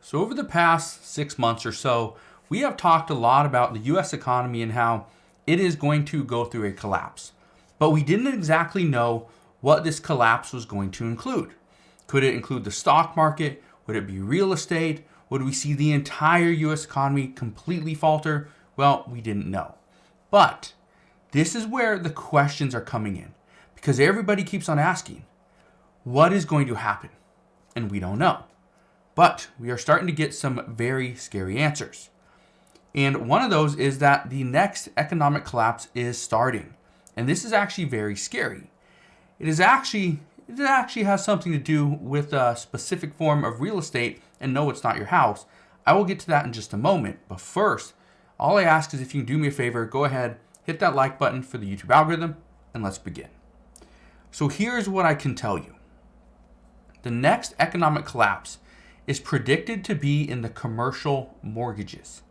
So over the past 6 months or so, we have talked a lot about the US economy and how it is going to go through a collapse. But we didn't exactly know what this collapse was going to include. Could it include the stock market? Would it be real estate? Would we see the entire US economy completely falter? Well, we didn't know. But this is where the questions are coming in, because everybody keeps on asking, what is going to happen? And we don't know. But we are starting to get some very scary answers. And one of those is that the next economic collapse is starting. And this is actually very scary. It actually has something to do with a specific form of real estate, and no, it's not your house. I will get to that in just a moment. But first, all I ask is if you can do me a favor, go ahead, hit that like button for the YouTube algorithm, and let's begin. So here's what I can tell you. The next economic collapse is predicted to be in the commercial mortgages.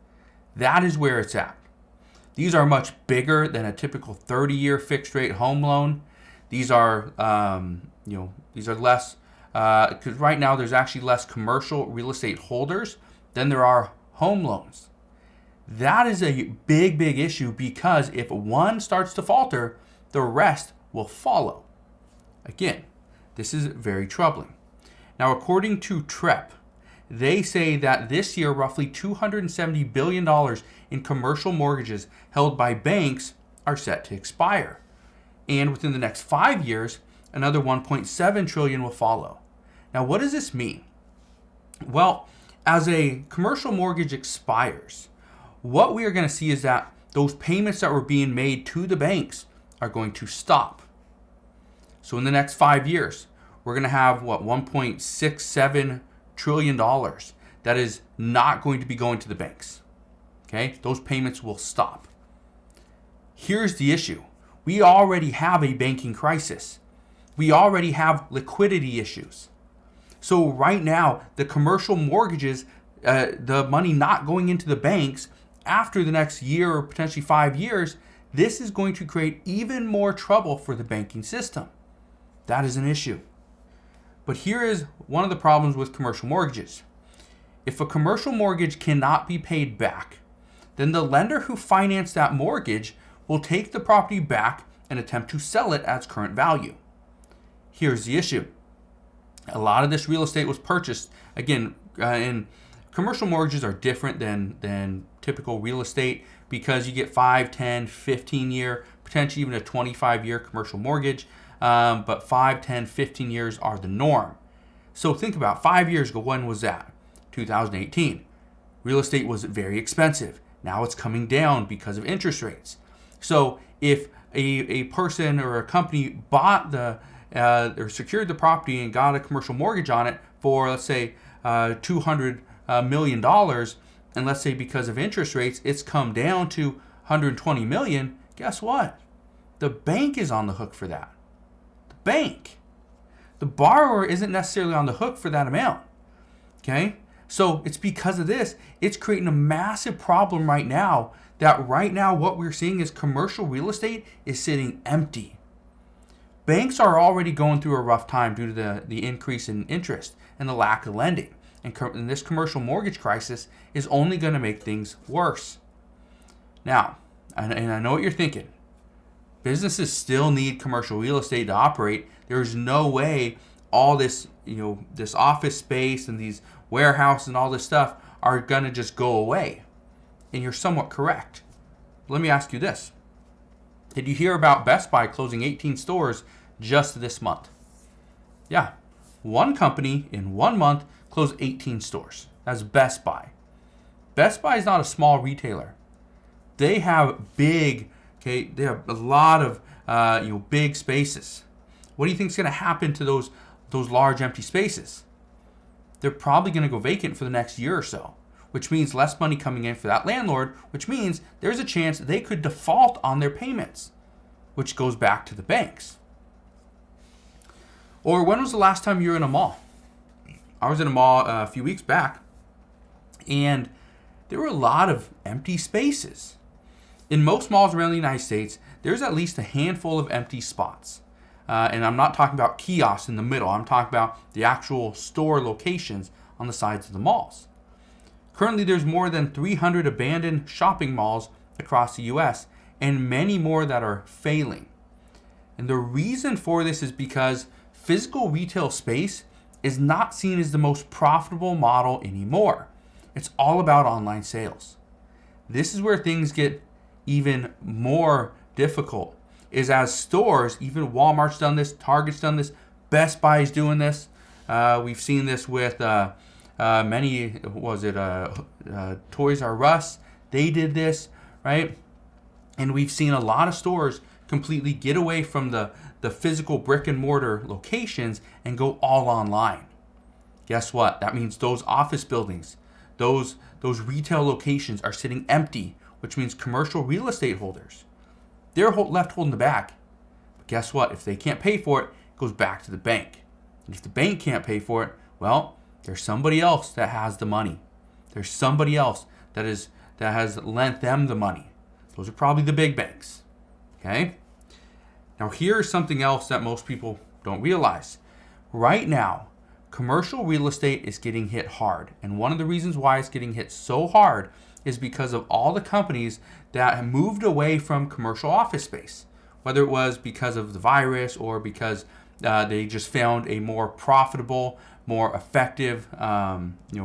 That is where it's at. These are much bigger than a typical 30-year fixed rate home loan. These are, these are less, because right now there's actually less commercial real estate holders than there are home loans. That is a big issue, because if one starts to falter, the rest will follow. Again, this is very troubling. Now, according to TREP, they say that this year, roughly $270 billion in commercial mortgages held by banks are set to expire. And within the next 5 years, another $1.7 trillion will follow. Now, what does this mean? Well, as a commercial mortgage expires, what we are going to see is that those payments that were being made to the banks are going to stop. So in the next 5 years, we're going to have, $1.67 trillion that is not going to be going to the banks. Okay? Those payments will stop. Here's the issue. We already have a banking crisis. We already have liquidity issues. So right now, the commercial mortgages, the money not going into the banks after the next year or potentially 5 years, this is going to create even more trouble for the banking system. That is an issue. But here is one of the problems with commercial mortgages. If a commercial mortgage cannot be paid back, then the lender who financed that mortgage will take the property back and attempt to sell it at its current value. Here's the issue. A lot of this real estate was purchased, again, and commercial mortgages are different than typical real estate, because you get 5, 10, 15 year, potentially even a 25-year commercial mortgage. But 5, 10, 15 years are the norm. So think about 5 years ago, when was that? 2018. Real estate was very expensive. Now it's coming down because of interest rates. So if a person or a company bought or secured the property and got a commercial mortgage on it for, let's say, $200 million, and let's say because of interest rates, it's come down to $120 million, guess what? The bank is on the hook for that. Bank. The borrower isn't necessarily on the hook for that amount. Okay? So it's because of this, it's creating a massive problem right now, that right now what we're seeing is commercial real estate is sitting empty. Banks are already going through a rough time due to the increase in interest and the lack of lending. And this commercial mortgage crisis is only going to make things worse. Now, and I know what you're thinking. Businesses still need commercial real estate to operate. There's no way all this, this office space and these warehouses and all this stuff are going to just go away. And you're somewhat correct. Let me ask you this. Did you hear about Best Buy closing 18 stores just this month? Yeah. One company in 1 month closed 18 stores. That's Best Buy. Best Buy is not a small retailer. They have they have a lot of big spaces. What do you think is going to happen to those large empty spaces? They're probably going to go vacant for the next year or so, which means less money coming in for that landlord, which means there's a chance they could default on their payments, which goes back to the banks. Or when was the last time you were in a mall? I was in a mall a few weeks back, and there were a lot of empty spaces. In most malls around the United States, there's at least a handful of empty spots. And I'm not talking about kiosks in the middle. I'm talking about the actual store locations on the sides of the malls. Currently, there's more than 300 abandoned shopping malls across the US and many more that are failing. And the reason for this is because physical retail space is not seen as the most profitable model anymore. It's all about online sales. This is where things get even more difficult, is as stores, even Walmart's done this, Target's done this, Best Buy's doing this. We've seen this with many, Toys R Us, they did this, right? And we've seen a lot of stores completely get away from the physical brick and mortar locations and go all online. Guess what? That means those office buildings, those retail locations are sitting empty, which means commercial real estate holders, they're left holding the bag. But guess what? If they can't pay for it, it goes back to the bank. And if the bank can't pay for it, well, there's somebody else that has the money. There's somebody else that has lent them the money. Those are probably the big banks. Okay? Now here's something else that most people don't realize. Right now, commercial real estate is getting hit hard. And one of the reasons why it's getting hit so hard is because of all the companies that have moved away from commercial office space. Whether it was because of the virus or because they just found a more profitable, more effective,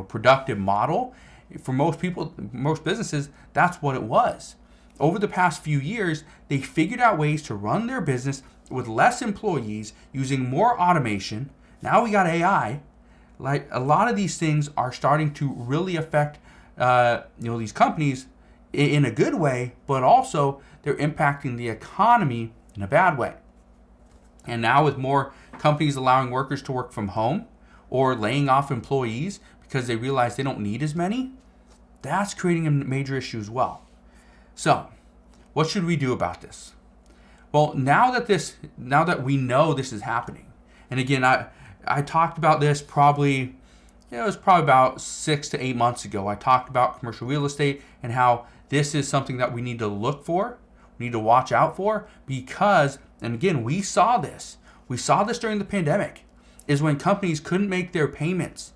productive model. For most people, most businesses, that's what it was. Over the past few years, they figured out ways to run their business with less employees using more automation. Now we got AI. Like a lot of these things are starting to really affect these companies in a good way, but also they're impacting the economy in a bad way. And now with more companies allowing workers to work from home or laying off employees because they realize they don't need as many, that's creating a major issue as well. So, what should we do about this? Well, now that we know this is happening, and again, I talked about this probably about 6 to 8 months ago. I talked about commercial real estate and how this is something that we need to look for, we need to watch out for, because, and again, we saw this during the pandemic, is when companies couldn't make their payments.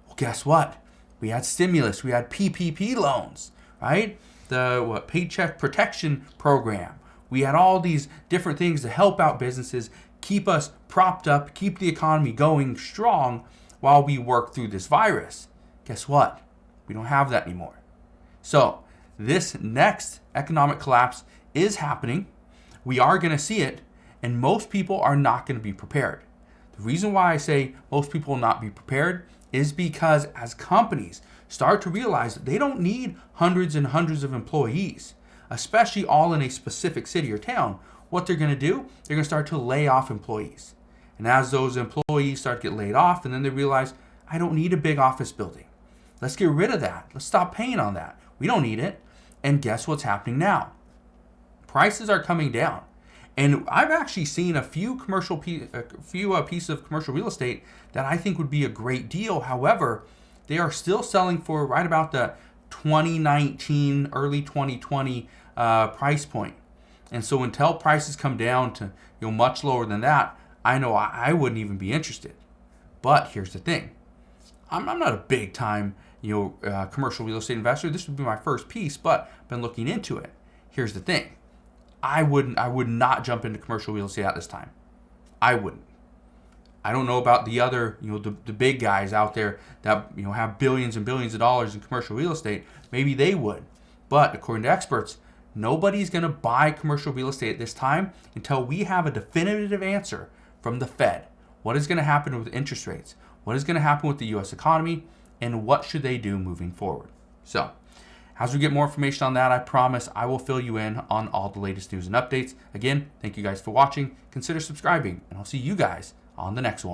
Well, guess what? We had stimulus, we had PPP loans, right? The Paycheck Protection Program. We had all these different things to help out businesses, keep us propped up, keep the economy going strong while we work through this virus. Guess what? We don't have that anymore. So this next economic collapse is happening. We are going to see it, and most people are not going to be prepared. The reason why I say most people will not be prepared is because as companies start to realize that they don't need hundreds and hundreds of employees, especially all in a specific city or town, what they're going to do, they're going to start to lay off employees. And as those employees start to get laid off, and then they realize, I don't need a big office building. Let's get rid of that. Let's stop paying on that. We don't need it. And guess what's happening now? Prices are coming down. And I've actually seen a few pieces of commercial real estate that I think would be a great deal. However, they are still selling for right about the 2019, early 2020 price point. And so until prices come down to much lower than that, I know I wouldn't even be interested. But here's the thing. I'm not a big time commercial real estate investor. This would be my first piece, but I've been looking into it. Here's the thing. I would not jump into commercial real estate at this time. I wouldn't. I don't know about the other, the big guys out there that, have billions and billions of dollars in commercial real estate. Maybe they would. But according to experts, nobody's going to buy commercial real estate at this time until we have a definitive answer from the Fed. What is going to happen with interest rates? What is going to happen with the U.S. economy? And what should they do moving forward? So, as we get more information on that, I promise I will fill you in on all the latest news and updates. Again, thank you guys for watching. Consider subscribing, and I'll see you guys on the next one.